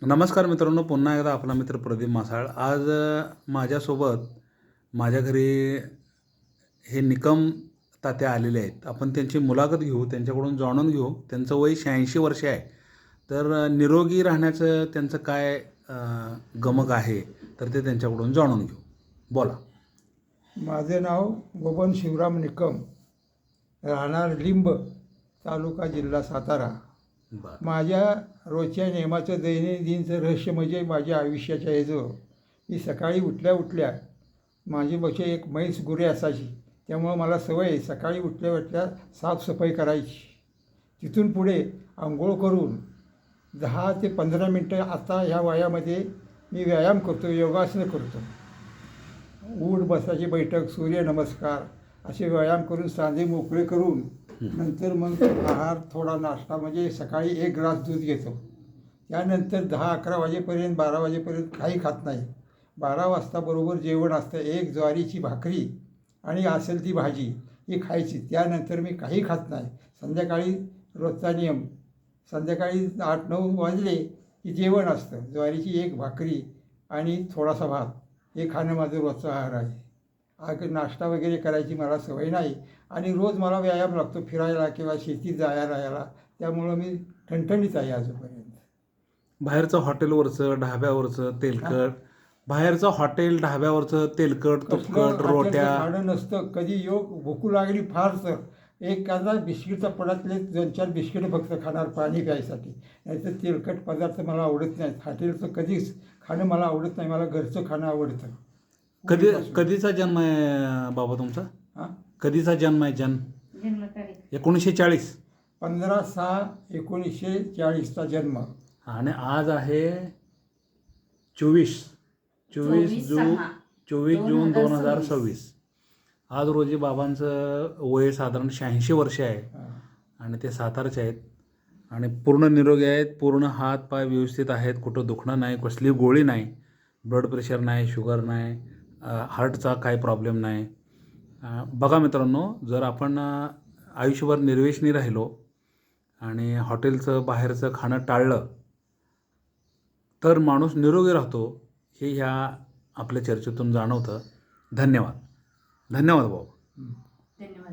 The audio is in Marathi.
नमस्कार मित्रांनो, पुन्हा एकदा आपला मित्र प्रदीप मासाळ. आज माझ्यासोबत माझ्या घरी हे निकम तात्या आलेले आहेत. आपण त्यांची मुलाखत घेऊ, त्यांच्याकडून जाणून घेऊ. त्यांचं वय 86 वर्ष आहे. तर निरोगी राहण्याचं त्यांचं काय गमक आहे तर ते त्यांच्याकडून जाणून घेऊ. बोला. माझे नाव बबन शिवराम निकम, राहणार लिंब, तालुका जिल्हा सातारा. बरं. माझ्या रोजच्या नेमाचं दैनंदिनचं रहस्य म्हणजे माझ्या आयुष्याच्या ह्याचं मी सकाळी उठल्या उठल्या माझीपाशी एक म्हैस गुरे असायची. त्यामुळं मला सवय आहे सकाळी उठल्या उठल्या साफसफाई करायची. तिथून पुढे आंघोळ करून 10 ते 15 मिनटं आता ह्या वयामध्ये मी व्यायाम करतो, योगासनं करतो. उठ बसाची बैठक, सूर्यनमस्कार असे व्यायाम करून सांधे मोकळे करून नंतर मग आहार थोडा नाश्ता म्हणजे सकाळी 1 ग्लास दूध घेतो. त्यानंतर 10-11 वाजेपर्यंत 12 वाजेपर्यंत काही खात नाही. 12 वाजता बरोबर जेवण असतं. 1 ज्वारीची भाकरी आणि असेल ती भाजी ही खायची. त्यानंतर मी काही खात नाही. संध्याकाळी रोजचा नियम, संध्याकाळी 8-9 वाजले की जेवण असतं. ज्वारीची 1 भाकरी आणि थोडासा भात हे खाणं माझं रोजचा आहार आहे. नाश्ता वगैरे करायची मला सवय नाही आणि रोज मला व्यायाम लागतो फिरायला किंवा शेतीत जायला यायला. त्यामुळं मी ठणठणीत आहे आजपर्यंत. बाहेरचं हॉटेलवरचं, ढाब्यावरचं तेलकट, बाहेरचं हॉटेल ढाब्यावरचं तेलकट, तुपकट, हॉटेलचं रोट्या खाणं नसतं. कधी योग भूकू लागली फार तर एखादा बिस्किटचा पडातले 2-4 बिस्किटं फक्त खाणार पाणी प्यायसाठी. नाहीतर तेलकट पदार्थ मला आवडत नाहीत. हॉटेलचं कधीच खाणं मला आवडत नाही. मला घरचं खाणं आवडतं. कधीचा जन्म आहे बाबा तुमचा? हां, कधीचा जन्म आहे? जन्मतारीख 1940. 15/6/1940चा जन्म. आणि आज आहे 24 जून 2026. आज रोजी बाबांचं वय साधारण 86 वर्ष आहे आणि ते सातारचे आहेत आणि पूर्ण निरोगी आहेत. पूर्ण हात पाय व्यवस्थित आहेत. कुठं दुखणं नाही, कसली गोळी नाही, ब्लड प्रेशर नाही, शुगर नाही, हार्टचा काही प्रॉब्लेम नाही. बघा मित्रांनो, जर आपण आयुष्यभर निर्व्यसनी राहिलो आणि हॉटेलचं बाहेरचं खाणं टाळलं तर माणूस निरोगी राहतो, हे ह्या आपल्या चर्चेतून जाणवतं. धन्यवाद. धन्यवाद बाबा. धन्यवाद.